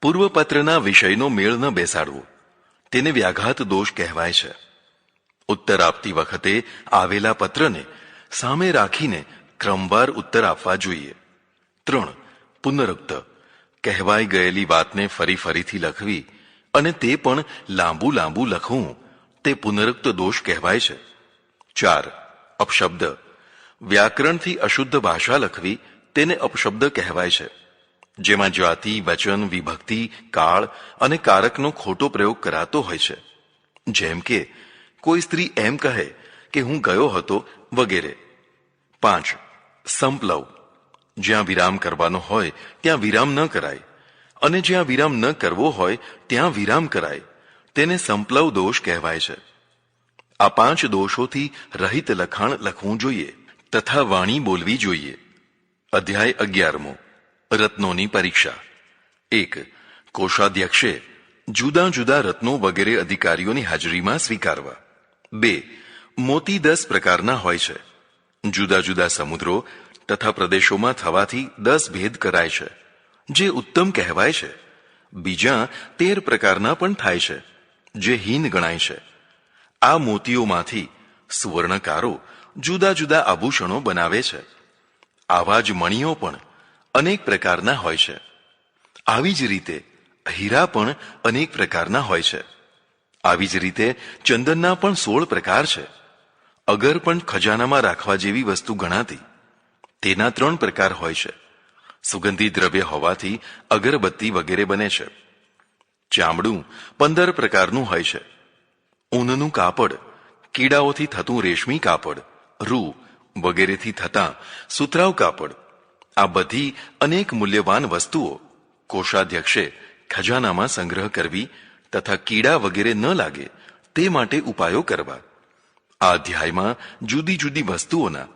પૂર્વપત્રના વિષયનો મેળ ન બેસાડવો, તેને વ્યાઘાત દોષ કહેવાય છે. ઉત્તર આપતી વખતે આવેલા પત્રને સામે રાખીને ક્રમવાર ઉત્તર આપવા જોઈએ. 3. પુનરુક્ત. કહેવાઈ ગયેલી વાતને ફરીથી લખવી અને તે પણ લાંબુ લખવું, તે પુનરુક્ત દોષ કહેવાય છે. 4. અપશબ્દ. વ્યાકરણથી અશુદ્ધ ભાષા લખવી તેને અપશબ્દ કહેવાય છે, જેમાં જાતિ, વચન, વિભક્તિ, કાળ અને કારકનો ખોટો પ્રયોગ કરાતો હોય છે. જેમ કે કોઈ સ્ત્રી એમ કહે કે હું ગયો હતો વગેરે. 5. સંપલવ. જ્યાં વિરામ કરવાનો હોય ત્યાં વિરામ ન કરાય અને જ્યાં વિરામ ન કરવો હોય ત્યાં વિરામ કરાય, તેને સંપલવ દોષ કહેવાય છે. આ 5 દોષોથી રહિત લખાણ લખવું જોઈએ તથા વાણી બોલવી જોઈએ. અધ્યાય 11મો. રત્નોની પરીક્ષા. 1. કોષાધ્યક્ષે જુદા જુદા રત્નો વગેરે અધિકારીઓની હાજરીમાં સ્વીકારવા. 2. મોતી 10 પ્રકારના હોય છે. જુદા જુદા સમુદ્રો તથા પ્રદેશોમાં થવાથી 10 ભેદ કરાય છે, જે ઉત્તમ કહેવાય છે. બીજા 13 પ્રકારના પણ થાય છે, જે હીન ગણાય છે. આ મોતીઓમાંથી સુવર્ણકારો જુદા જુદા આભૂષણો બનાવે છે. આવા જ મણીઓ પણ અનેક પ્રકારના હોય છે. આવી જ રીતે હીરા પણ અનેક પ્રકારના હોય છે. આવી જ રીતે ચંદનના પણ 16 પ્રકાર છે. અગર પણ ખજાનામાં રાખવા જેવી વસ્તુ ગણાતી, તેના 3 પ્રકાર હોય છે. સુગંધી દ્રવ્ય હોવાથી અગરબત્તી વગેરે બને છે. ચામડું 15 પ્રકારનું હોય છે. ઊનનું કાપડ, કીડાઓથી થતું રેશમી કાપડ, રૂ વગેરેથી થતા સુતરાઉ કાપડ, આ બધી અનેક મૂલ્યવાન વસ્તુઓ કોષાધ્યક્ષે ખજાનામાં સંગ્રહ કરવી તથા કીડા વગેરે ન લાગે તે માટે ઉપાયો કરવા. આ અધ્યાયમાં જુદી જુદી વસ્તુઓના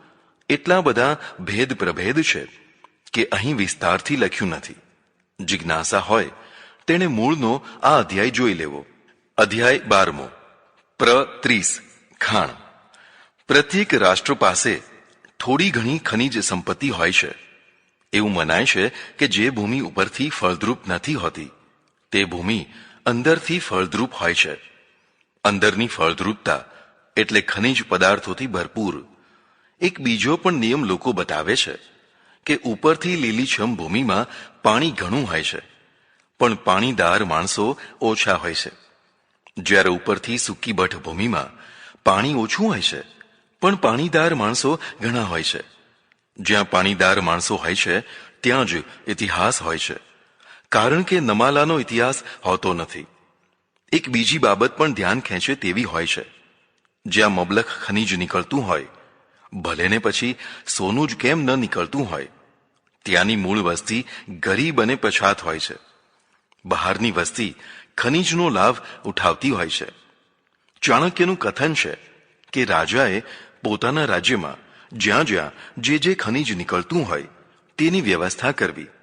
એટલા બધા ભેદ પ્રભેદ છે કે અહીં વિસ્તારથી લખ્યું નથી. જિજ્ઞાસા હોય તેણે મૂળનો આ અધ્યાય જોઈ લેવો. અધ્યાય 12મો. 30. ખાણ. પ્રત્યેક રાષ્ટ્ર પાસે થોડી ઘણી ખનિજ સંપત્તિ હોય છે. એવું મનાય છે કે જે ભૂમિ ઉપરથી ફળદ્રુપ નથી હોતી તે ભૂમિ અંદરથી ફળદ્રુપ હોય છે. અંદરની ફળદ્રુપતા એટલે ખનિજ પદાર્થોથી ભરપૂર. એક બીજો પણ નિયમ લોકો બતાવે છે કે ઉપરથી લીલીછમ ભૂમિમાં પાણી ઘણું હોય છે, પણ પાણીદાર માણસો ઓછા હોય છે. જ્યારે ઉપરથી સૂકી ભઠ ભૂમિમાં પાણી ઓછું હોય છે, પણ પાણીદાર માણસો ઘણા હોય છે. જ્યાં પાણીદાર માણસો હોય છે ત્યાં જ ઇતિહાસ હોય છે, કારણ કે નમાલાનો ઇતિહાસ હોતો નથી. એક બીજી બાબત પણ ધ્યાન ખેંચે તેવી હોય છે. જ્યાં મબલખ ખનીજ નીકળતું હોય, ભલે ને પછી સોનું જ કેમ ન નીકળતું હોય, ત્યાંની મૂળ વસ્તી ગરીબ અને પછાત હોય છે. બહારની વસ્તી ખનીજનો લાભ ઉઠાવતી હોય છે. ચાણક્યનું કથન છે કે રાજાએ પોતાના રાજ્યમાં જ્યાં જ્યાં જે ખનીજ નીકળતું હોય તેની વ્યવસ્થા કરવી.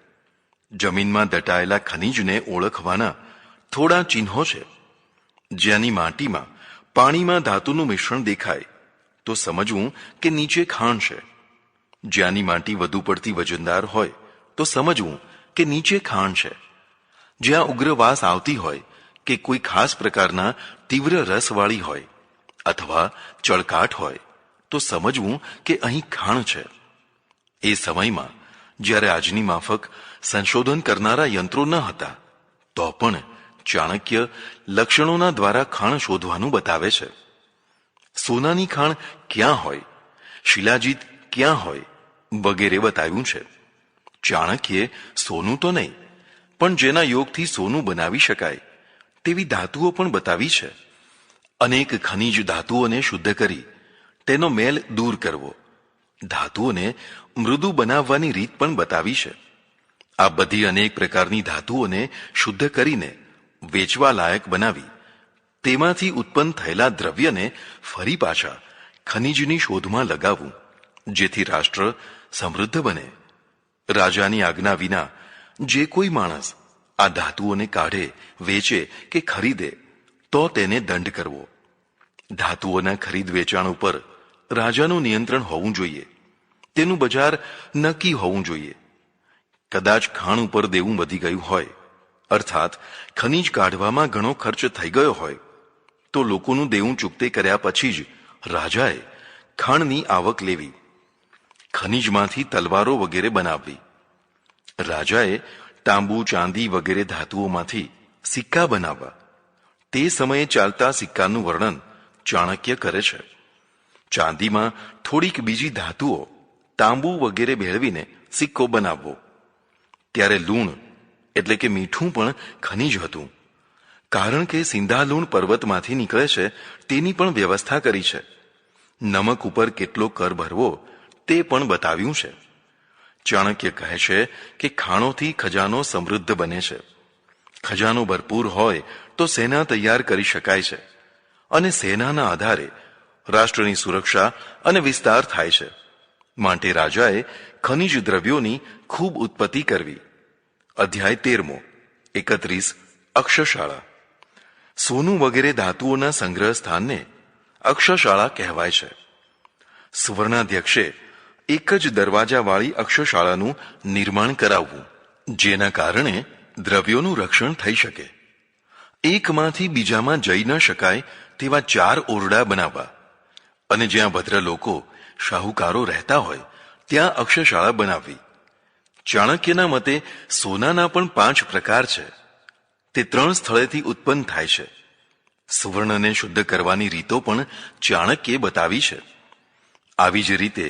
જમીનમાં દટાયેલા ખનીજને ઓળખવાના થોડા ચિહ્નો છે. જ્યાંની માટીમાં પાણીમાં ધાતુનું મિશ્રણ દેખાય તો સમજવું કે નીચે ખાણ છે. જ્યાંની માટી વધુ પડતી વજનદાર હોય તો સમજવું કે નીચે ખાણ છે. જ્યાં ઉગ્રવાસ આવતી હોય કે કોઈ ખાસ પ્રકારના તીવ્ર રસવાળી હોય અથવા ચળકાટ હોય તો સમજવું કે અહીં ખાણ છે. એ સમયમાં જ્યારે આજની માફક સંશોધન કરનારા યંત્રો ન હતા તો પણ ચાણક્ય લક્ષણોના દ્વારા ખાણ શોધવાનું બતાવે છે. સોનાની ખાણ ક્યાં હોય, શિલાજીત ક્યાં હોય વગેરે બતાવ્યું છે. ચાણક્યે સોનું તો નહીં, પણ જેના યોગથી સોનું બનાવી શકાય તેવી ધાતુઓ પણ બતાવી છે. અનેક ખનિજ ધાતુઓને શુદ્ધ કરી તેનો મેલ દૂર કરવો, ધાતુઓને મૃદુ બનાવવાની રીત પણ બતાવી છે. આ બધી અનેક પ્રકારની ધાતુઓને શુદ્ધ કરીને વેચવા લાયક બનાવી તેમાંથી ઉત્પન્ન થયેલા દ્રવ્યને ફરી પાછા ખનિજની શોધમાં લગાવવું, જેથી રાષ્ટ્ર સમૃદ્ધ બને. રાજાની આજ્ઞા વિના જે કોઈ માણસ આ ધાતુઓને કાઢે, વેચે કે ખરીદે તો તેને દંડ કરવો. ધાતુઓના ખરીદ વેચાણ ઉપર રાજાનું નિયંત્રણ હોવું જોઈએ. તેનું બજાર નક્કી હોવું જોઈએ. કદાચ ખાણ ઉપર દેવું વધી ગયું હોય, અર્થાત ખનીજ કાઢવામાં ઘણો ખર્ચ થઈ ગયો હોય, તો લોકોનું દેવું ચૂકતે કર્યા પછી જ રાજાએ ખાણની આવક લેવી, ખનીજમાંથી તલવારો વગેરે બનાવવી. રાજાએ તાંબુ, ચાંદી વગેરે ધાતુઓમાંથી સિક્કા બનાવવા. તે સમયે ચાલતા સિક્કાનું વર્ણન ચાણક્ય કરે છે. ચાંદીમાં થોડીક બીજી ધાતુઓ, તાંબુ વગેરે ભેળવીને સિક્કો બનાવવો. ત્યારે લૂણ એટલે કે મીઠું પણ ખનીજ હતું, કારણ કે સિંધા લૂણ પર્વતમાંથી નીકળે છે તેની પણ વ્યવસ્થા કરી છે. નમક ઉપર કેટલો કર ભરવો તે પણ બતાવ્યું છે. ચાણક્ય કહે છે કે ખાણોથી ખજાનો સમૃદ્ધ બને છે. ખજાનો ભરપૂર હોય તો સેના તૈયાર કરી શકાય છે, અને સેનાના આધારે રાષ્ટ્રની સુરક્ષા અને વિસ્તાર થાય છે. માટે રાજાએ ખનિજ દ્રવ્યોની ખૂબ ઉત્પત્તિ કરવી. અધ્યાય 13 31 અક્ષશાળા. સોનું વગેરે ધાતુઓના સંગ્રહ સ્થાનને અક્ષશાળા કહેવાય છે. સુવર્ણાધ્યક્ષે એક જ દરવાજાવાળી અક્ષશાળાનું નિર્માણ કરાવવું, જેના કારણે દ્રવ્યોનું રક્ષણ થઈ શકે. એકમાંથી બીજામાં જઈ ન શકાય તેવા 4 ઓરડા બનાવવા, અને જ્યાં ભદ્ર લોકો, શાહુકારો રહેતા હોય ત્યાં અક્ષશાળા બનાવવી. ચાણક્યના મતે સોનાના પણ 5 પ્રકાર છે. તે 3 સ્થળેથી ઉત્પન્ન થાય છે. સુવર્ણને શુદ્ધ કરવાની રીતો પણ ચાણક્યે બતાવી છે. આવી જ રીતે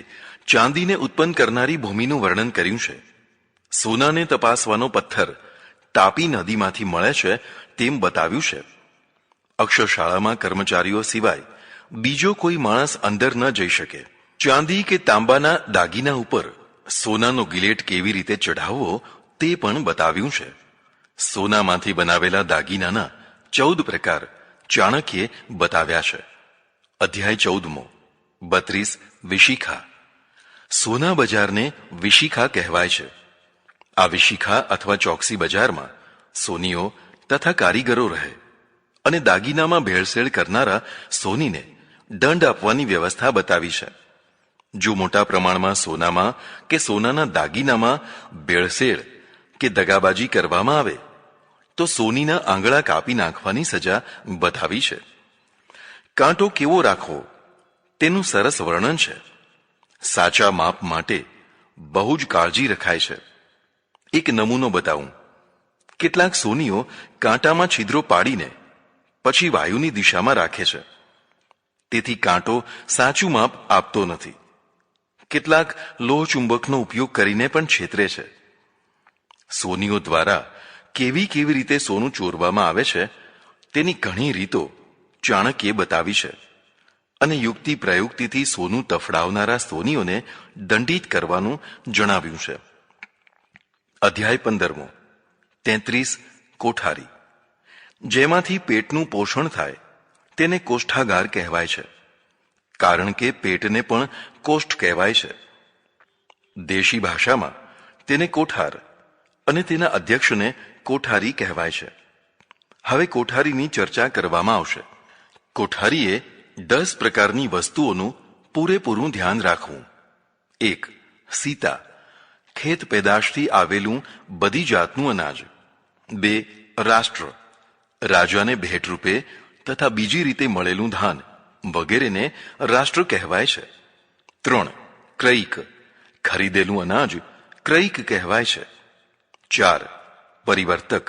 ચાંદીને ઉત્પન્ન કરનારી ભૂમિનું વર્ણન કર્યું છે. સોનાને તપાસવાનો પથ્થર તાપી નદીમાંથી મળે છે તેમ બતાવ્યું છે. અક્ષશાળામાં કર્મચારીઓ સિવાય બીજો કોઈ માણસ અંદર ન જઈ શકે. ચાંદી કે તાંબાના દાગીના ઉપર સોનાનો ગિલેટ કેવી રીતે ચઢાવવો તે પણ બતાવ્યું છે. સોનામાંથી બનાવેલા દાગીનાના 14 પ્રકાર ચાણક્યે બતાવ્યા છે. અધ્યાય 14 32 વિશિખા. સોના બજારને વિશિખા કહેવાય છે. આ વિશિખા અથવા ચોકસી બજારમાં સોનીઓ તથા કારીગરો રહે, અને દાગીનામાં ભેળસેળ કરનારા સોનીને દંડ આપવાની વ્યવસ્થા બતાવી છે. જો મોટા પ્રમાણમાં સોનામાં કે સોનાના દાગીનામાં ભેળસેળ કે દગાબાજી કરવામાં આવે તો સોનીના આંગળા કાપી નાખવાની સજા બતાવી છે. કાંટો કેવો રાખવો તેનું સરસ વર્ણન છે. સાચા માપ માટે બહુ જ કાળજી રખાય છે. એક નમૂનો બતાવું. કેટલાક સોનીઓ કાંટામાં છિદ્રો પાડીને પછી વાયુની દિશામાં રાખે છે. તેથી કાંટો સાચું માપ આપતો નથી. કેટલાક લોહ ચુંબકનો ઉપયોગ કરીને પણ છેતરે છે. સોનીઓ દ્વારા કેવી રીતે સોનું ચોરવામાં આવે છે તેની ઘણી રીતો ચાણક્યે બતાવી છે અને યુક્તિ પ્રયુક્તિથી સોનું તફડાવનારા સોનીઓને દંડિત કરવાનું જણાવ્યું છે. અધ્યાય 15 33 કોઠારી. જેમાંથી પેટનું પોષણ થાય તેને કોષ્ઠાગાર કહેવાય છે, કારણ કે પેટને પણ કોષ્ઠ કહેવાય છે. દેશી ભાષામાં તેને કોઠાર અને તેના અધ્યક્ષને કોઠારી કહેવાય છે. હવે કોઠારીની ચર્ચા કરવામાં આવશે. કોઠારીએ 10 પ્રકારની વસ્તુઓનું પૂરેપૂરું ધ્યાન રાખવું. 1. સીતા, ખેત પેદાશથી આવેલું બધી જાતનું અનાજ. 2. રાષ્ટ્ર, રાજાને ભેટ રૂપે તથા બીજી રીતે મળેલું ધાન વગેરેને રાષ્ટ્ર કહેવાય છે. 3. ક્રયિક, ખરીદેલું અનાજ ક્રયિક કહેવાય છે. 4. પરિવર્તક,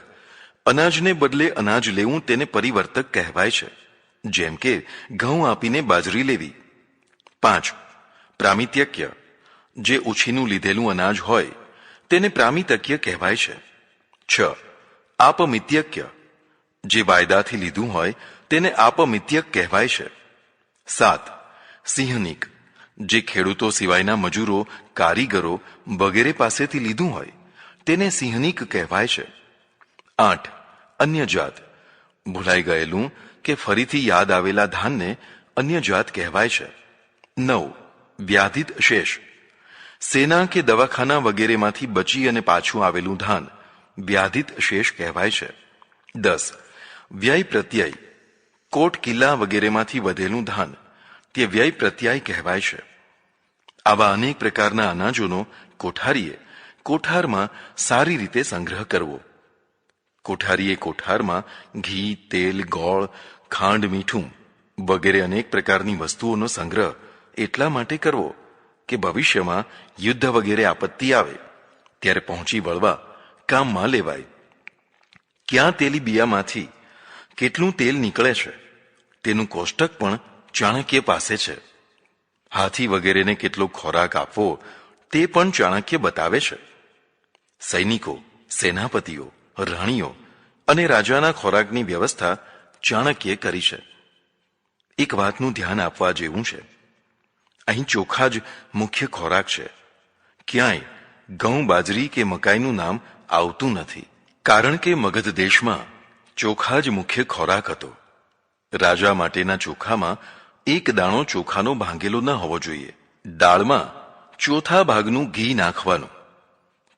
અનાજને બદલે અનાજ લેવું તેને પરિવર્તક કહેવાય છે, જેમ કે ઘઉં આપીને બાજરી લેવી. 5. પ્રામિત્યક્ય, જે ઉછીનું લીધેલું અનાજ હોય તેને પ્રામિતક્ય કહેવાય છે. 6. આપમિત્યક્ય, જે વાયદાથી લીધું હોય તેને આપમિત્યક કહેવાય છે. 7. સિંહનિક, જે ખેડૂતો સિવાયના મજૂરો, કારીગરો વગેરે પાસેથી લીધું હોય તેને સિંહનિક કહેવાય છે. 8. અન્ય જાત, ભૂલાઈ ગયેલું કે ફરીથી યાદ આવેલા ધાનને અન્ય જાત કહેવાય છે. 9. વ્યાધિત શેષ, સેના કે દવાખાના વગેરેમાંથી બચી અને પાછું આવેલું ધાન વ્યાધિત શેષ કહેવાય છે. 10. વ્યય પ્રત્યય, કોટ કિલ્લા વગેરેમાંથી વધેલું ધાન તે વ્યય પ્રત્યય કહેવાય છે. આવા અનેક પ્રકારના અનાજોનો કોઠારીએ કોઠારમાં સારી રીતે સંગ્રહ કરવો. કોઠારીએ કોઠારમાં ઘી, તેલ, ગોળ, ખાંડ, મીઠું વગેરે અનેક પ્રકારની વસ્તુઓનો સંગ્રહ એટલા માટે કરવો કે ભવિષ્યમાં યુદ્ધ વગેરે આપત્તિ આવે ત્યારે પહોંચી વળવા કામમાં લેવાય. ક્યાં તેલીબિયામાંથી કેટલું તેલ નીકળે છે તેનું કોષ્ટક પણ ચાણક્ય પાસે છે. હાથી વગેરેને કેટલો ખોરાક આપવો તે પણ ચાણક્ય બતાવે છે. સૈનિકો, સેનાપતિઓ, રાણીઓ અને રાજાના ખોરાકની વ્યવસ્થા ચાણક્યે કરી છે. એક વાતનું ધ્યાન આપવા જેવું છે. અહીં ચોખા જ મુખ્ય ખોરાક છે. ક્યાંય ઘઉં, બાજરી કે મકાઈનું નામ આવતું નથી, કારણ કે મગધ દેશમાં ચોખા જ મુખ્ય ખોરાક હતો. રાજા માટેના ચોખામાં એક દાણો ચોખાનો ભાંગેલો ન હોવો જોઈએ. દાળમાં ચોથા ભાગનું ઘી નાખવાનું.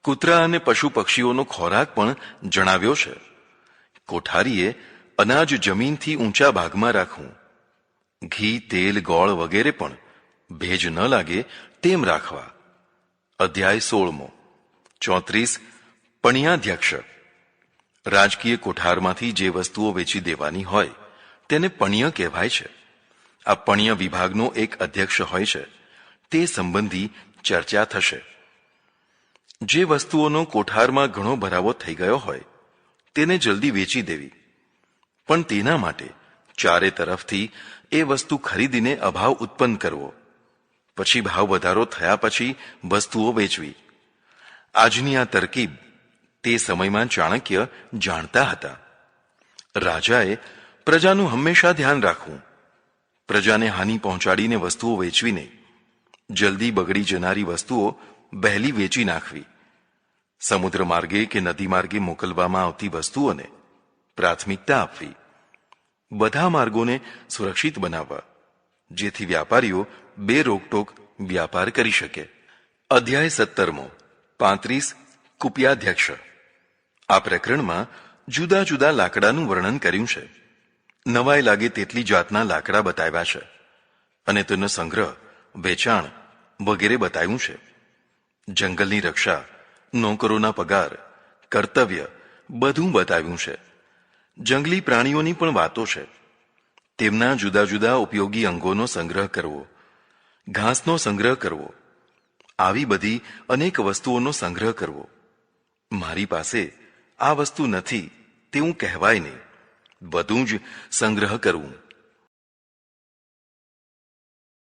કૂતરા અને પશુ પક્ષીઓનો ખોરાક પણ જણાવ્યો છે. કોઠારીએ અનાજ જમીનથી ઊંચા ભાગમાં રાખવું. ઘી, તેલ, ગોળ વગેરે પણ ભેજ ન લાગે તેમ રાખવા. અધ્યાય 16 34 પણ્યાધ્યક્ષ, રાજકીય કોઠારમાંથી જે વસ્તુઓ વેચી દેવાની હોય તેને પણ્ય કહેવાય છે. આ પણ્ય વિભાગનો એક અધ્યક્ષ હોય છે. તે સંબંધી ચર્ચા થશે. જે વસ્તુઓનો કોઠારમાં ઘણો ભરાવો થઈ ગયો હોય તેને જલ્દી વેચી દેવી, પણ તેના માટે ચારે તરફથી એ વસ્તુ ખરીદીને અભાવ ઉત્પન્ન કરવો. પછી ભાવ વધારો થયા પછી વસ્તુઓ વેચવી. આજની આ તરકીબ તે સમયમાં ચાણક્ય જાણતા હતા. રાજાએ પ્રજાનું હંમેશા ધ્યાન રાખવું. પ્રજાને હાનિ પહોંચાડીને વસ્તુઓ વેચવી નહીં. જલ્દી બગડી જનારી વસ્તુઓ વહેલી વેચી નાખવી. સમુદ્ર માર્ગે કે નદી માર્ગે મોકલવામાં આવતી વસ્તુઓને પ્રાથમિકતા આપવી. બધા માર્ગોને સુરક્ષિત બનાવવા, જેથી વ્યાપારીઓ બે રોકટોક વ્યાપાર કરી શકે. અધ્યાય 17 35 કુપ્યાધ્યક્ષ. આ પ્રકરણમાં જુદા જુદા લાકડાનું વર્ણન કર્યું છે. નવાઈ લાગે તેટલી જાતના લાકડા બતાવ્યા છે અને તેનો સંગ્રહ, વેચાણ વગેરે બતાવ્યું છે. જંગલની રક્ષા, નોકરોના પગાર, કર્તવ્ય બધું બતાવ્યું છે. જંગલી પ્રાણીઓની પણ વાતો છે. તેમના જુદા જુદા ઉપયોગી અંગોનો સંગ્રહ કરવો, ઘાસનો સંગ્રહ કરવો, આવી બધી અનેક વસ્તુઓનો સંગ્રહ કરવો. મારી પાસે આ વસ્તુ નથી તેવું કહેવાય નહીં. બધું જ સંગ્રહ કરવું.